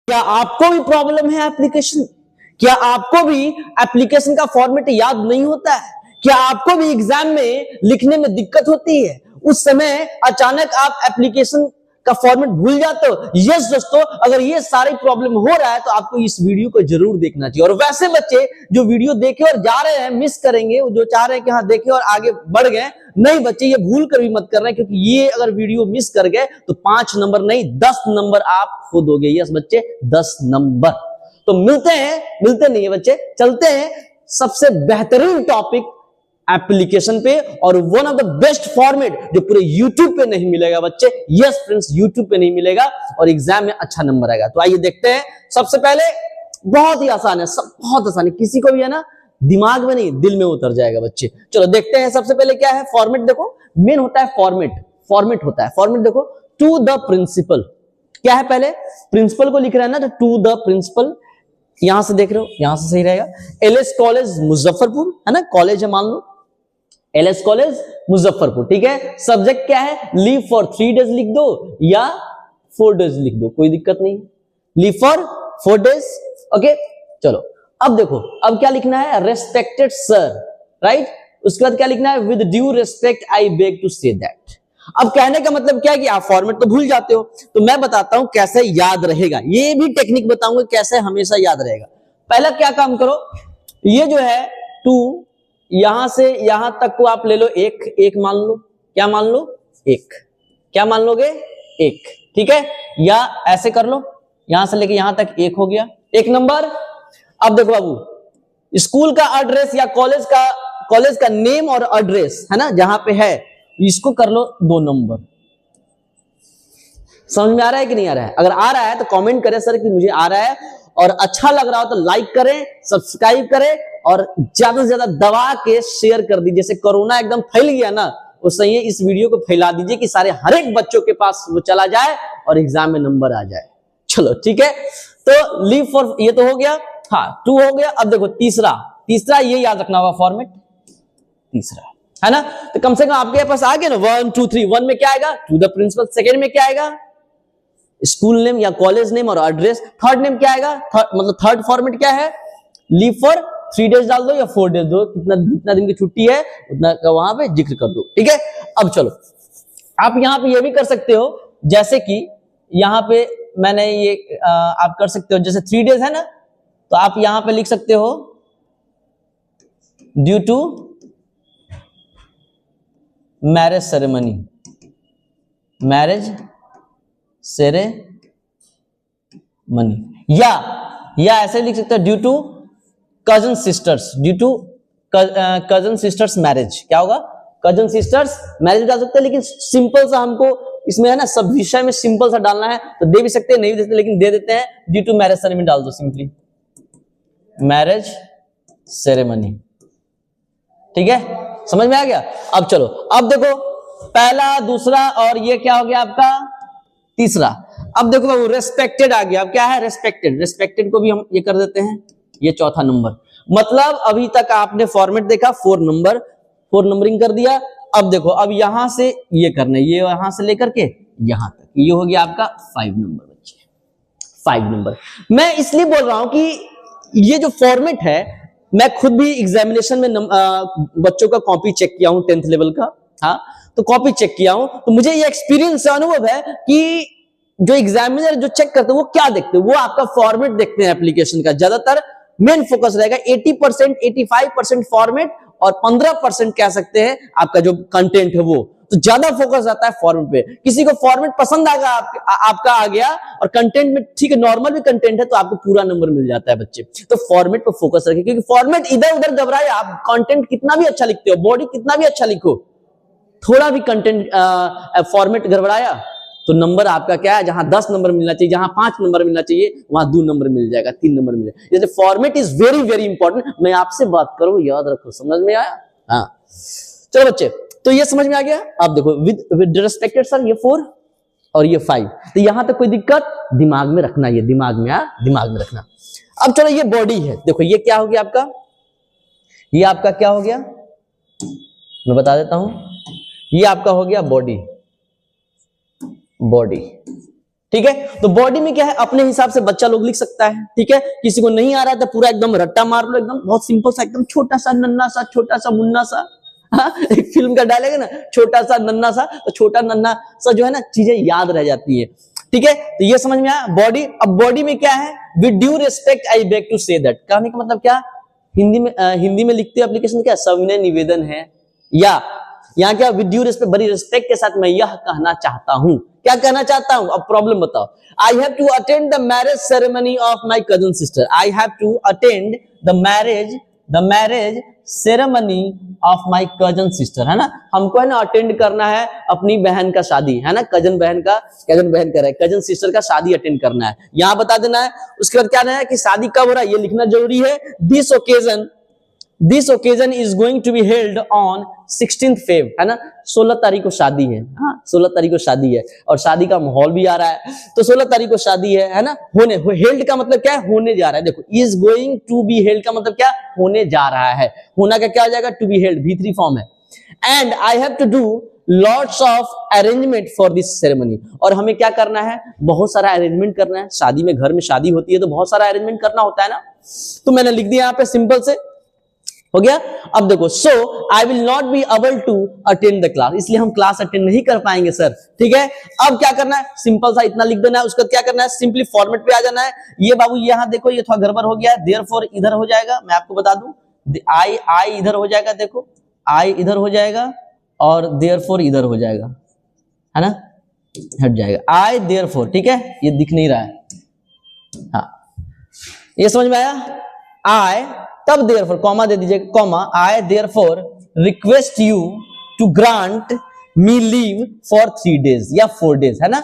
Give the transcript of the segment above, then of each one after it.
क्या आपको भी प्रॉब्लम है एप्लीकेशन? क्या आपको भी एप्लीकेशन का फॉर्मेट याद नहीं होता है? क्या आपको भी एग्जाम में लिखने में दिक्कत होती है? उस समय अचानक आप एप्लीकेशन का फॉर्मेट भूल जाते हो? यस दोस्तों, अगर ये सारी प्रॉब्लम हो रहा है तो आपको इस वीडियो को जरूर देखना चाहिए। और वैसे बच्चे जो वीडियो देखे और जा रहे हैं, मिस करेंगे, जो चाह रहे हैं कि हाँ देखे और आगे बढ़ गए, नहीं बच्चे ये भूल कर भी मत करना है, क्योंकि ये अगर वीडियो मिस कर गए तो 5 नंबर नहीं 10 नंबर आप खो दोगे। यस बच्चे, 10 नंबर। तो मिलते नहीं है बच्चे, चलते हैं सबसे बेहतरीन टॉपिक एप्लीकेशन पे, और one of the best format जो पूरे YouTube पे नहीं मिलेगा बच्चे। यस फ्रेंड्स, YouTube पे नहीं मिलेगा और एग्जाम में अच्छा नंबर आएगा। तो आइए देखते हैं। सबसे पहले बहुत ही आसान है, सब बहुत आसान है, किसी को भी है ना दिमाग में नहीं दिल में उतर जाएगा बच्चे। चलो देखते हैं। सबसे पहले क्या है फॉर्मेट, देखो मेन होता है फॉर्मेट होता है फॉर्मेट। देखो टू द प्रिंसिपल, क्या है पहले प्रिंसिपल को लिख रहा है ना, तो टू द प्रिंसिपल यहां से देख रहे हो, यहां से सही रहेगा। एलएस कॉलेज मुजफ्फरपुर है ना, कॉलेज है मान लो एलएस कॉलेज मुजफ्फरपुर, ठीक है। सब्जेक्ट क्या है, लीव फॉर 3 डेज लिख दो या 4 डेज लिख दो, कोई दिक्कत नहीं। Leave for 4 days, okay. चलो अब देखो, अब क्या लिखना है, रेस्पेक्टेड सर, राइट। उसके बाद क्या लिखना है, with due respect I beg to say that. अब कहने का मतलब क्या है कि आप फॉर्मेट तो भूल जाते हो, तो मैं बताता हूं कैसे याद रहेगा, ये भी टेक्निक बताऊंगा कैसे हमेशा याद रहेगा। पहला क्या काम करो, ये जो है टू, यहां से यहां तक को आप ले लो एक मान लो, क्या मान लो, एक, क्या मान लोगे, एक, ठीक है। या ऐसे कर लो, यहां से लेके यहां तक एक हो गया, 1 नंबर। अब देखो बाबू, स्कूल का एड्रेस या कॉलेज का नेम और एड्रेस है ना, जहां पे है, इसको कर लो 2 नंबर। समझ में आ रहा है कि नहीं आ रहा है? अगर आ रहा है तो कमेंट करें सर कि मुझे आ रहा है, और अच्छा लग रहा हो तो लाइक करें, सब्सक्राइब करें, और ज्यादा से ज्यादा दबा के शेयर कर दीजिए। जैसे कोरोना एकदम फैल गया ना, उससे ही इस वीडियो को फैला दीजिए कि सारे हर एक बच्चों के पास वो चला जाए और एग्जाम में नंबर आ जाए। चलो ठीक है, तो लीव फॉर ये तो हो गया, हाँ 2 हो गया। अब देखो तीसरा ये याद रखना होगा फॉर्मेट, तीसरा है ना, तो कम से कम आपके पास आ गया ना 1 2 3। 1 में क्या आएगा, टू द प्रिंसिपल। सेकेंड में क्या आएगा, स्कूल नेम या कॉलेज नेम और एड्रेस। थर्ड नेम क्या आएगा, मतलब थर्ड फॉर्मेट क्या है, लीव फॉर 3 डेज डाल दो या 4 डेज दो, जितना दिन की छुट्टी है उतना का वहां पे जिक्र कर दो, ठीक है। अब चलो, आप यहां पे ये भी कर सकते हो, जैसे कि यहां पे मैंने ये आप कर सकते हो, जैसे 3 डेज है ना, तो आप यहां पे लिख सकते हो due to marriage ceremony, marriage ceremony, या ऐसे लिख सकते हो due to cousin sisters, due to cousin sisters marriage. क्या होगा, कजन सिस्टर्स मैरिज डाल सकते हैं, लेकिन सिंपल सा हमको इसमें है ना, सब विषय में सिंपल सा डालना है, तो दे भी सकते हैं, नहीं भी दे सकते, लेकिन दे देते हैं ड्यू टू मैरिज सेरेमनी डाल दो, सिंपली मैरिज सेरेमनी, ठीक है। समझ में आ गया। अब चलो, अब देखो पहला, दूसरा, और ये क्या हो गया आपका तीसरा। अब देखो बाबू, रेस्पेक्टेड आ गया। अब क्या है, रेस्पेक्टेड को भी हम ये कर देते हैं, ये चौथा नंबर। मतलब अभी तक आपने फॉर्मेट देखा 4 नंबरिंग कर दिया। अब देखो, अब यहां से ये करना है, ये यहां से लेकर के यहां तक, ये हो गया आपका 5 नंबर बच्चे, 5 नंबर। मैं इसलिए बोल रहा हूं कि ये जो फॉर्मेट है, मैं खुद भी एग्जामिनेशन में बच्चों का कॉपी चेक किया हूं 10th लेवल का, हाँ, तो कॉपी चेक किया हूं, तो मुझे ये एक्सपीरियंस अनुभव है कि जो एग्जामिनर जो चेक करते हैं वो क्या देखते हैं, वो आपका फॉर्मेट देखते हैं एप्लीकेशन का। ज्यादातर मेन फोकस रहेगा 80% 85% फॉर्मेट, और 15% कह सकते हैं आपका जो कंटेंट है वो, तो ज्यादा फोकस रहता है फॉर्मेट पे। किसी को फॉर्मेट पसंद आ गया, आपका आ गया, और कंटेंट में ठीक है, नॉर्मल भी कंटेंट है, तो आपको पूरा नंबर मिल जाता है बच्चे। तो फॉर्मेट पे फोकस रखिए, क्योंकि फॉर्मेट इधर उधर घबराए, आप कंटेंट कितना भी अच्छा लिखते हो, बॉडी कितना भी अच्छा लिखो, थोड़ा भी कंटेंट फॉर्मेट गड़बड़ाया तो नंबर आपका क्या है, जहां 10 नंबर मिलना चाहिए, जहां 5 नंबर मिलना चाहिए, वहां 2 नंबर मिल जाएगा, 3 नंबर मिल जाएगा। जैसे format is very very important. मैं आपसे बात करूं, याद रखो, समझ में आया? हाँ चलो बच्चे, तो ये समझ में आ गया। अब देखो, विद रिस्पेक्टेड सर, ये 4 और ये 5, तो यहां तक कोई दिक्कत, दिमाग में रखना, ये दिमाग में रखना। अब चलो, ये बॉडी है, देखो ये क्या हो गया आपका, ये आपका क्या हो गया, मैं बता देता हूं, ये आपका हो गया बॉडी, ठीक है। तो बॉडी में क्या है, अपने हिसाब से बच्चा लोग लिख सकता है, ठीक है। किसी को नहीं आ रहा है तो पूरा एकदम रट्टा मार लो, एकदम बहुत सिंपल सा, एकदम छोटा सा नन्ना सा, छोटा सा मुन्ना सा। हाँ, एक फिल्म का डायलॉग है ना, छोटा सा नन्ना सा, तो छोटा नन्ना सा जो है ना चीजें याद रह जाती है, ठीक है। तो ये समझ में आया बॉडी। अब बॉडी में क्या है, with due respect I beg to say that, कहने का मतलब क्या, हिंदी में लिखते हो एप्लीकेशन क्या, सविनय निवेदन है, या यहाँ क्या, विद ड्यू रिस्पेक्ट, बड़ी रिस्पेक्ट के साथ मैं यह कहना चाहता हूं, क्या कहना चाहता हूं, अब प्रॉब्लम बताओ। I have to attend the marriage ceremony of my cousin sister, I have to attend the marriage ceremony of my cousin sister, है ना, हमको है ना अटेंड करना है अपनी बहन का शादी, है ना, कजन बहन का कजन सिस्टर का शादी अटेंड करना है, यहां बता देना है। उसके बाद क्या है कि शादी कब हो रहा है ये लिखना जरूरी है। This occasion is going to be held on 16th Feb, है ना, 16 तारीख को शादी है, हाँ 16 तारीख को शादी है, और शादी का माहौल भी आ रहा है, तो 16 तारीख को शादी है ना। हेल्ड का मतलब क्या है, होने जा रहा है। देखो is going to be held का मतलब क्या, होने जा रहा है, होना का क्या हो जाएगा, to be held, V3 form है। And I have to do lots of arrangement for this ceremony, और हमें क्या करना है, बहुत सारा अरेंजमेंट करना है। शादी में, घर में शादी होती है तो बहुत सारा अरेंजमेंट करना होता है ना, तो मैंने लिख दिया यहाँ पे सिंपल से, हो गया। अब देखो, so I will not be able to attend the class, इसलिए हम क्लास अटेंड नहीं कर पाएंगे सर, ठीक है। अब क्या करना है, सिंपल सा इतना लिख देना है। उसका क्या करना है, सिंपली फॉर्मेट पे आ जाना है। ये बाबू यहाँ देखो, ये थोड़ा गड़बड़ हो गया है, देयरफॉर इधर हो जाएगा, मैं आपको बता दूं, आई इधर हो जाएगा, देखो आई इधर हो जाएगा, और देयरफॉर इधर हो जाएगा, है ना, हट जाएगा, आई देयरफॉर, ठीक है, ये दिख नहीं रहा है, हाँ ये समझ में आया। आई, तब देयरफॉर कॉमा दे दीजिएगा, comma, I therefore request you to grant me leave for 3 days या 4 days, है ना,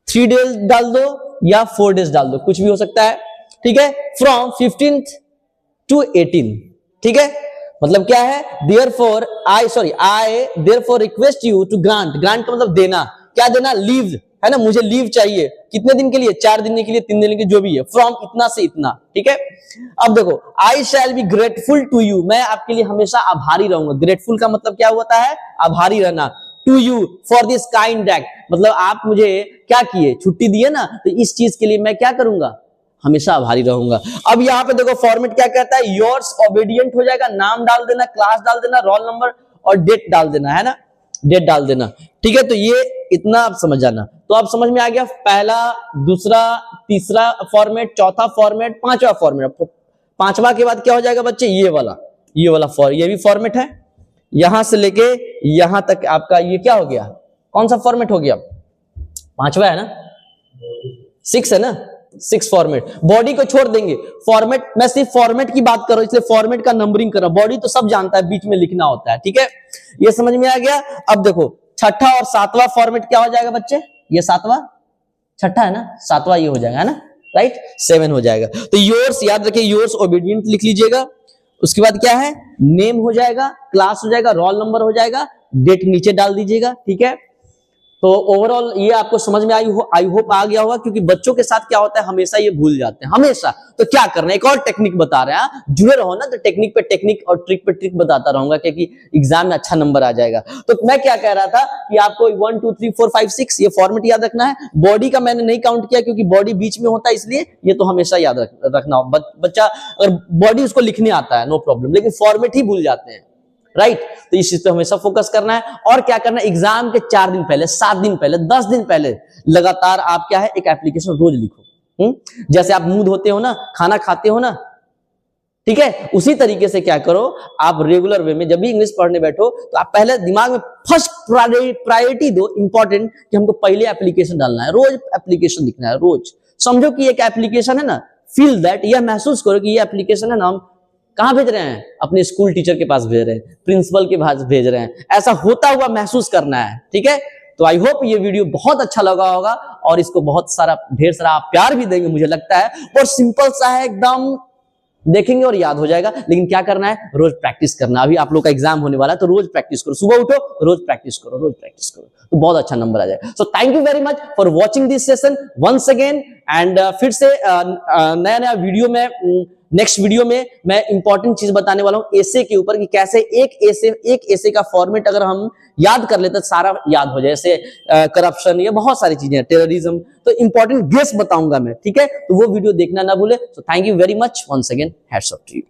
3 days डाल दो या 4 days डाल दो, कुछ भी हो सकता है, ठीक है, फ्रॉम 15th to 18, ठीक है। मतलब क्या है, therefore I therefore request you to grant का मतलब देना, क्या देना, लीव, है ना, मुझे लीव चाहिए, कितने दिन के लिए, 4 दिन के लिए, 3 दिन के लिए, जो भी है, फ्रॉम इतना से इतना, ठीक है। अब देखो, I shall be grateful to you, मैं आपके लिए हमेशा आभारी रहूंगा। ग्रेटफुल का मतलब क्या होता है, आभारी रहना। To you for this kind act, मतलब आप मुझे क्या किए, छुट्टी दिए ना, तो इस चीज के लिए मैं क्या करूंगा, हमेशा आभारी रहूंगा। अब यहाँ पे देखो फॉर्मेट क्या कहता है, योर्स ओबीडियंट हो जाएगा, नाम डाल देना, क्लास डाल देना, रोल नंबर और डेट डाल देना, है ना, डेट डाल देना, ठीक है। तो ये इतना आप समझ जाना, तो आप समझ में आ गया पहला, दूसरा, तीसरा फॉर्मेट, चौथा फॉर्मेट, पांचवा फॉर्मेट। पांचवा के बाद क्या हो जाएगा बच्चे, ये वाला ये भी फॉर्मेट है, यहां से लेके यहां तक आपका ये क्या हो गया, कौन सा फॉर्मेट हो गया, पांचवा है ना, 6 है ना, 6 फॉर्मेट। बॉडी को छोड़ देंगे, फॉर्मेट, मैं सिर्फ फॉर्मेट की बात कर रहा हूं, इसलिए फॉर्मेट का नंबरिंग कर रहा हूं, बॉडी तो सब जानता है, बीच में लिखना होता है, ठीक है, ये समझ में आ गया। अब देखो छठा और सातवां फॉर्मेट क्या हो जाएगा बच्चे, ये सातवां, छठा है ना, सातवां ये हो जाएगा, है ना, राइट, 7 हो जाएगा। तो योर्स याद रखिए, योर्स ओबीडियंट लिख लीजिएगा। उसके बाद क्या है, नेम हो जाएगा, क्लास हो जाएगा, रोल नंबर हो जाएगा, डेट नीचे डाल दीजिएगा, ठीक है। तो ओवरऑल ये आपको समझ में आई होप आ गया होगा, क्योंकि बच्चों के साथ क्या होता है, हमेशा ये भूल जाते हैं, हमेशा। तो क्या करना है, एक और टेक्निक बता रहे हैं, जुड़े रहो ना, तो टेक्निक पे टेक्निक और ट्रिक पे ट्रिक बताता रहूंगा, क्योंकि एग्जाम में अच्छा नंबर आ जाएगा। तो मैं क्या कह रहा था कि आपको 1 2 3 4 5 6 ये फॉर्मेट याद रखना है। बॉडी का मैंने नहीं काउंट किया, क्योंकि बॉडी बीच में होता है, इसलिए ये तो हमेशा याद रखना। बच्चा अगर बॉडी उसको लिखने आता है नो प्रॉब्लम, लेकिन फॉर्मेट ही भूल जाते हैं, राइट। तो इस चीज पे हमेशा फोकस करना है। और क्या करना है, एग्जाम के 4 दिन पहले, 7 दिन पहले, 10 दिन पहले लगातार आप क्या है, एक एप्लीकेशन रोज लिखो। जैसे आप मुंह धोते हो ना, खाना खाते हो ना, ठीक है, उसी तरीके से क्या करो, आप रेगुलर वे में जब भी इंग्लिश पढ़ने बैठो तो आप पहले दिमाग में फर्स्ट प्रायोरिटी दो, इंपॉर्टेंट, कि हमको पहले एप्लीकेशन डालना है, रोज एप्लीकेशन लिखना है, रोज। समझो कि एक एप्लीकेशन है ना, फील दैट, यह महसूस करो कि ये एप्लीकेशन है ना, हम कहां भेज रहे हैं, अपने स्कूल टीचर के पास भेज रहे हैं, प्रिंसिपल के पास भेज रहे हैं, ऐसा होता हुआ महसूस करना है, ठीक है। तो आई होप ये वीडियो बहुत अच्छा लगा होगा, और इसको बहुत सारा, ढेर सारा आप प्यार भी देंगे मुझे लगता है, और सिंपल सा है एकदम, देखेंगे और याद हो जाएगा। लेकिन क्या करना है, रोज प्रैक्टिस करना। अभी आप लोग का एग्जाम होने वाला है, तो रोज प्रैक्टिस करो, सुबह उठो, रोज प्रैक्टिस करो, तो बहुत अच्छा नंबर आ जाएगा। So thank you very much for watching this session once again, and फिर से नया वीडियो में नेक्स्ट वीडियो में मैं इंपॉर्टेंट चीज बताने वाला हूं एसे के ऊपर कि कैसे एक एसे का फॉर्मेट अगर हम याद कर लेते तो सारा याद हो जाए, जैसे करप्शन, ये बहुत सारी चीजें, टेररिज्म, तो इंपॉर्टेंट गेस बताऊंगा मैं, ठीक है। तो वो वीडियो देखना ना भूले। तो thank you very much once again, hats off to you.